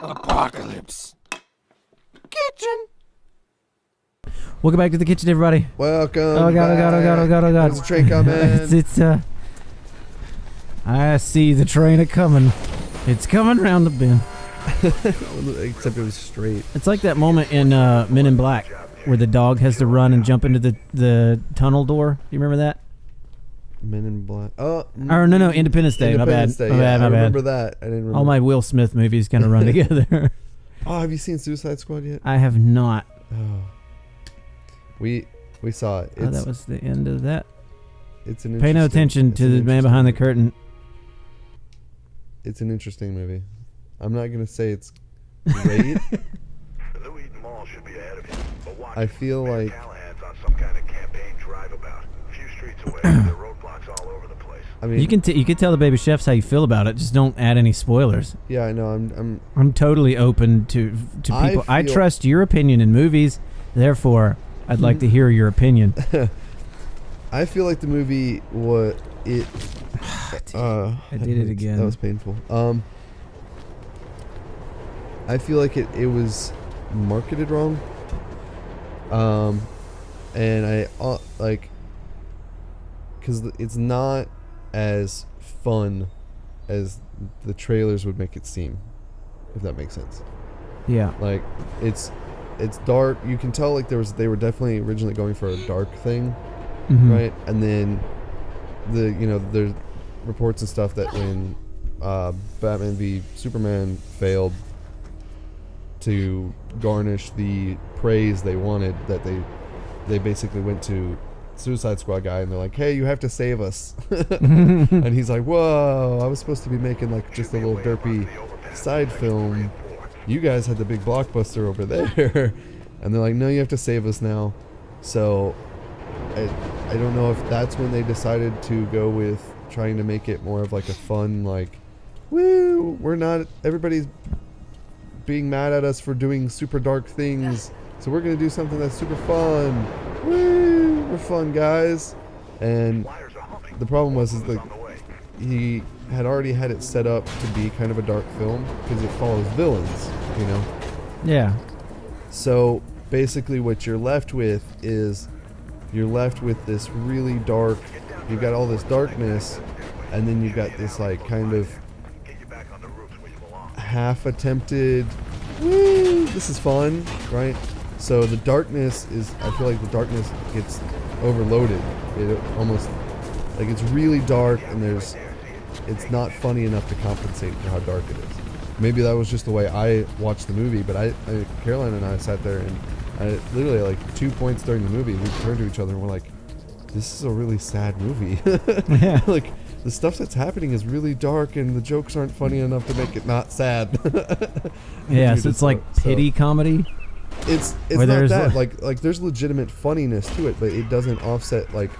Apocalypse Kitchen. Welcome back to the kitchen, everybody. Welcome. Oh god! There's a train coming. I see the train a coming. It's coming round the bend. Except it was straight. It's like that moment in Men in Black where the dog has to run and jump into the tunnel door. Do you remember that? Men in Black. Oh. Or no, Independence Day. Independence Day. My bad. I remember that. I didn't remember. All my Will Smith movies kind of run together. Oh, have you seen Suicide Squad yet? I have not. Oh. We saw it. Oh, that was the end of that. It's an. Pay no attention to the man behind the curtain. It's an interesting movie. I'm not gonna say it's great. I feel like I mean, you can tell the baby chefs how you feel about it. Just don't add any spoilers. Yeah, I know. I'm totally open to people. I trust your opinion in movies. Therefore, I'd like to hear your opinion. I feel like the movie I did it again. That was painful. I feel like it was marketed wrong. And I like, because it's not as fun as the trailers would make it seem, if that makes sense. Yeah. Like it's dark. You can tell like they were definitely originally going for a dark thing, right? And then there's reports and stuff that when Batman v Superman failed to garnish the praise they wanted, that they basically went to Suicide Squad guy and they're like, hey, you have to save us. And he's like, whoa, I was supposed to be making like just a little derpy side film. You guys had the big blockbuster over there. And they're like, no, you have to save us now. So I don't know if that's when they decided to go with trying to make it more of like a fun, like, woo, everybody's being mad at us for doing super dark things, so we're gonna do something that's super fun. Woo, we're fun guys. And the problem was is that he had already had it set up to be kind of a dark film because it follows villains, Yeah. So basically what you're left with is this really dark, you've got all this darkness, and then you've got this like kind of half attempted, woo, this is fun, right? So the darkness I feel like the darkness gets overloaded. It almost, like, it's really dark and it's not funny enough to compensate for how dark it is. Maybe that was just the way I watched the movie, but Caroline and I sat there and literally like 2 points during the movie, we turned to each other and we're like, this is a really sad movie. Yeah. Like, the stuff that's happening is really dark and the jokes aren't funny enough to make it not sad. Yeah, so it's like pity comedy. It's not that. Like there's legitimate funniness to it, but it doesn't offset, like,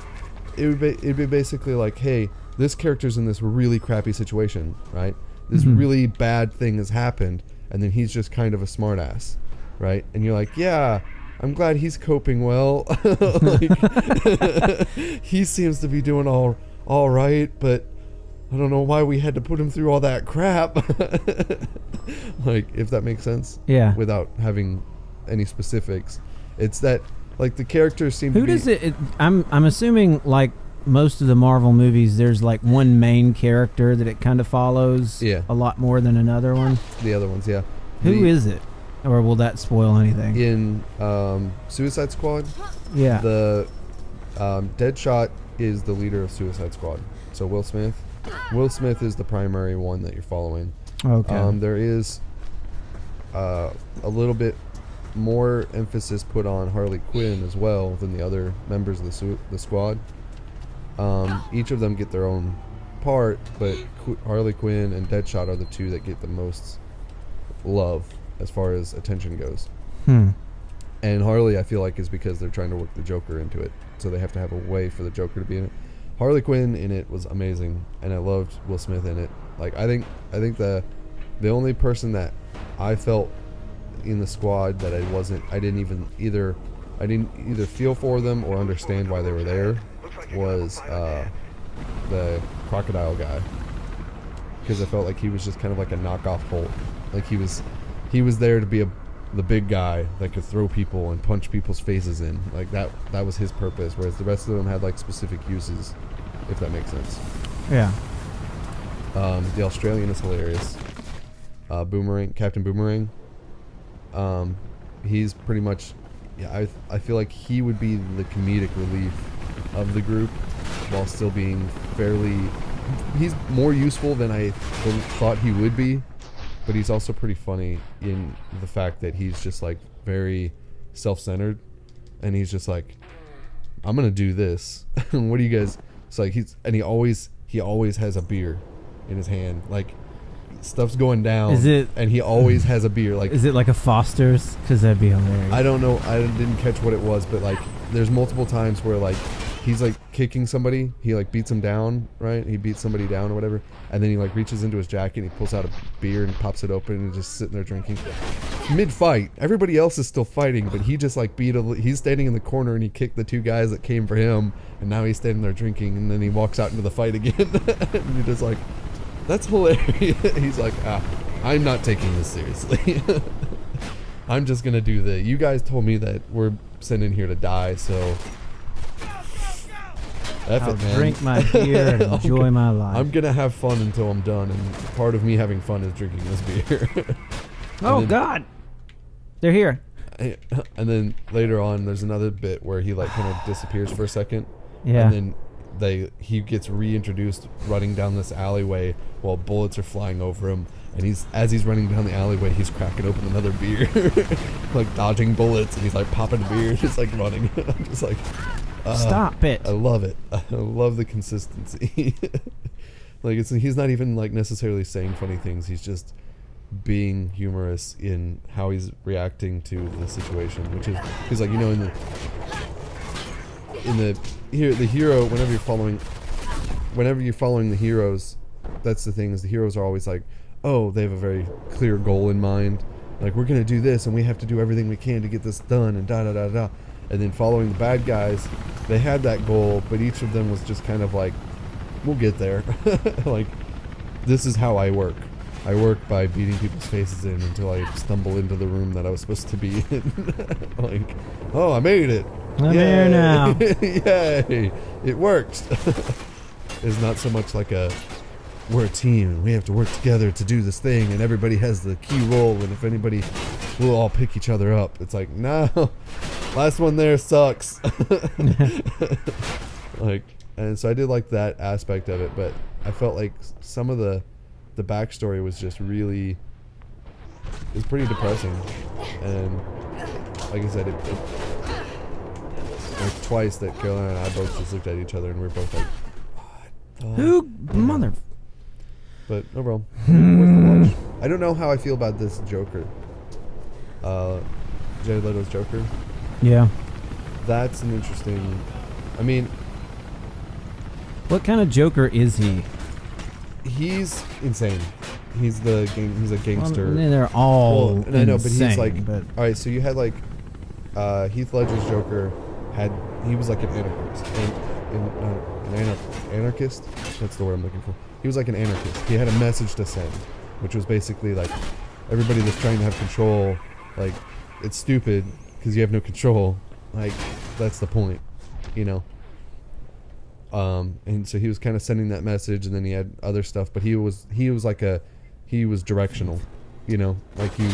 it'd be basically like, hey, this character's in this really crappy situation, right? This really bad thing has happened, and then he's just kind of a smartass, right? And you're like, yeah, I'm glad he's coping well. Like, he seems to be doing all right, but I don't know why we had to put him through all that crap. Like, if that makes sense. Yeah. Without having any specifics, it's that, like, the characters seem to be... Who does it... I'm assuming, like, most of the Marvel movies, there's like one main character that it kind of follows a lot more than another one. The other ones, yeah. Who is it? Or will that spoil anything? In Suicide Squad, yeah, the Deadshot is the leader of Suicide Squad. So Will Smith is the primary one that you're following. Okay. There is a little bit more emphasis put on Harley Quinn as well than the other members of the squad. Each of them get their own part, but Harley Quinn and Deadshot are the two that get the most love as far as attention goes. And Harley, I feel like, is because they're trying to work the Joker into it, so they have to have a way for the Joker to be in it. Harley Quinn in it was amazing, and I loved Will Smith in it. Like, I think the only person that I felt in the squad that I didn't either feel for them or understand why they were there was the crocodile guy, because I felt like he was just kind of like a knockoff Hulk. Like, he was he was there to be the big guy that could throw people and punch people's faces in. Like that was his purpose, whereas the rest of them had like specific uses, if that makes sense. Yeah. The Australian is hilarious. Captain Boomerang. He's pretty much, I feel like he would be the comedic relief of the group while still being he's more useful than I thought he would be, but he's also pretty funny in the fact that he's just like very self-centered, and he's just like, I'm gonna do this. What do you guys? It's like he always has a beer in his hand, like stuff's going down. And he always has a beer. Like, is it like a Foster's? Because that'd be hilarious. I don't know. I didn't catch what it was, but like, there's multiple times where like he's like kicking somebody. He like beats him down, right? He beats somebody down or whatever, and then he like reaches into his jacket and he pulls out a beer and pops it open and just sitting there drinking. Mid-fight, everybody else is still fighting, but he just like he's standing in the corner and he kicked the two guys that came for him, and now he's standing there drinking, and then he walks out into the fight again. And you're just like, that's hilarious. He's like, I'm not taking this seriously. I'm just gonna do you guys told me that we're sent in here to die, so I'll drink my beer and enjoy my life. I'm gonna have fun until I'm done, and part of me having fun is drinking this beer. God, they're here. And then later on, there's another bit where he like kind of disappears for a second. Yeah. And then he gets reintroduced running down this alleyway while bullets are flying over him, and as he's running down the alleyway, he's cracking open another beer, like dodging bullets, and he's like popping a beer, just like running. I'm just like, stop it. I love it. I love the consistency. Like he's not even like necessarily saying funny things. He's just being humorous in how he's reacting to the situation, which is because like, you know, the hero, whenever you're following the heroes, that's the thing, is the heroes are always like, oh, they have a very clear goal in mind, like we're gonna do this and we have to do everything we can to get this done, and da da da da. And then following the bad guys, they had that goal, but each of them was just kind of like, we'll get there. Like, this is how I work. I work by beating people's faces in until I stumble into the room that I was supposed to be in. Like, oh, I made it. I'm here now. Yay. It worked. It's not so much like we're a team and we have to work together to do this thing and everybody has the key role, and if anybody, we'll all pick each other up. It's like, no, last one there sucks. Like, and so I did like that aspect of it, but I felt like some of the backstory was just really, it's pretty depressing. And like I said, it like twice that Caroline and I both just looked at each other and we were both like, what? Who mother? But overall, worth the watch. I don't know how I feel about this Joker. Jared Leto's Joker. Yeah. That's an interesting, I mean, what kind of Joker is he? He's insane. He's a gangster. Well, they're all insane. I know, but he's like, all right, so you had like Heath Ledger's Joker he was like an anarchist. An anarchist? That's the word I'm looking for. He was like an anarchist. He had a message to send, which was basically like, everybody that's trying to have control, like, it's stupid because you have no control. Like, that's the point, you know? And so he was kind of sending that message, and then he had other stuff, but he was directional, you know, like you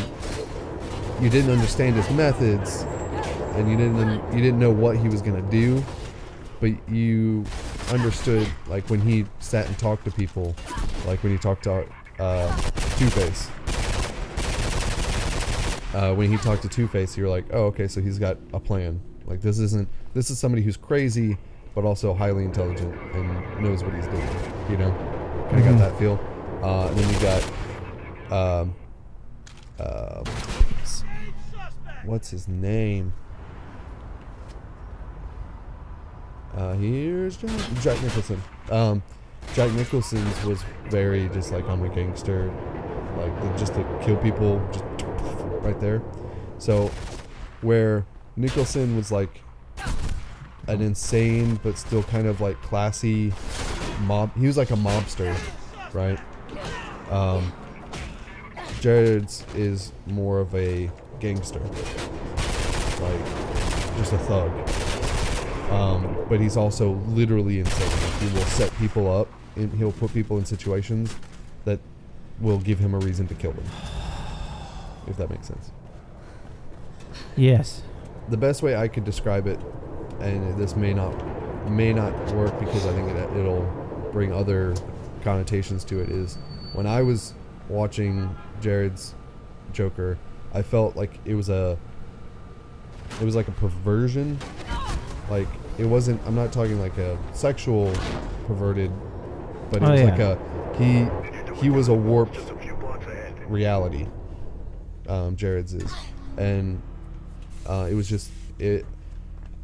didn't understand his methods, and you didn't know what he was gonna do, but you understood, like when he sat and talked to people, like when he talked to Two-Face. When he talked to Two-Face, you're like, oh, okay, so he's got a plan. Like this is somebody who's crazy, but also highly intelligent and knows what he's doing, you know? Kind of got that feel. And then you got, what's his name? Here's Jack Nicholson. Jack Nicholson's was very just like, I'm a gangster, like just to kill people, just right there. So where Nicholson was like an insane but still kind of like classy mob, he was like a mobster, right? Jared's is more of a gangster, like just a thug. But he's also literally insane. Like, he will set people up, and he'll put people in situations that will give him a reason to kill them. If that makes sense. Yes. The best way I could describe it, and this may not work because I think it'll bring other connotations to it, is when I was watching Jared's Joker, I felt like it was like a perversion. Like, it wasn't, I'm not talking like a sexual perverted, but it was like he was a warped reality. Jared's is. And it was just,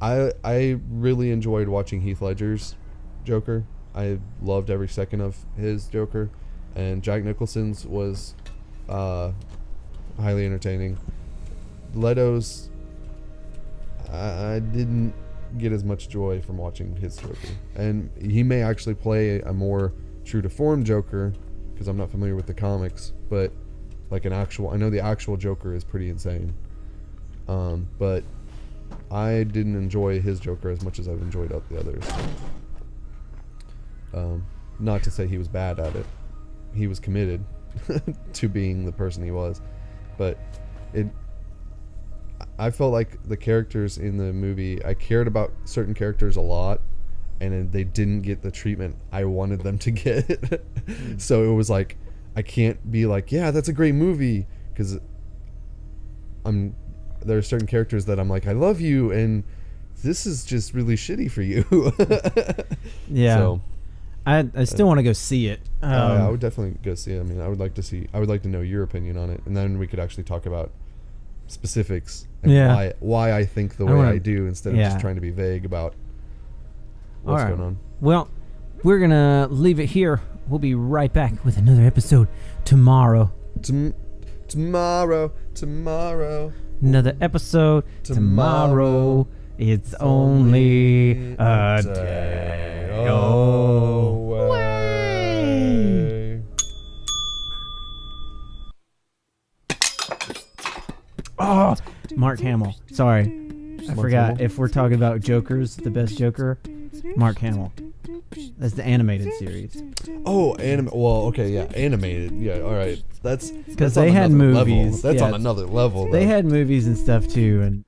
I really enjoyed watching Heath Ledger's Joker. I loved every second of his Joker. And Jack Nicholson's was highly entertaining. Leto's, I didn't get as much joy from watching his Joker. And he may actually play a more true to form Joker, because I'm not familiar with the comics, but like I know the actual Joker is pretty insane. But I didn't enjoy his Joker as much as I've enjoyed the others. Not to say he was bad at it. He was committed to being the person he was. But I felt like the characters in the movie, I cared about certain characters a lot, and they didn't get the treatment I wanted them to get. So it was like, I can't be like, yeah, that's a great movie, because there are certain characters that I'm like, I love you, and this is just really shitty for you. Yeah. So, I still want to go see it. I would definitely go see it. I mean, I would like to know your opinion on it, and then we could actually talk about specifics and why I think the way I do, instead of just trying to be vague about what's going on. Well, we're going to leave it here. We'll be right back with another episode tomorrow. Tomorrow. Another episode tomorrow. It's only a day away. Oh, Mark Hamill. Sorry. I forgot. If we're talking about Jokers, the best Joker, Mark Hamill. That's the animated series. Oh, well, okay, yeah, animated. Yeah, all right. That's because they had movies. Level. That's on another level. They had movies and stuff too, and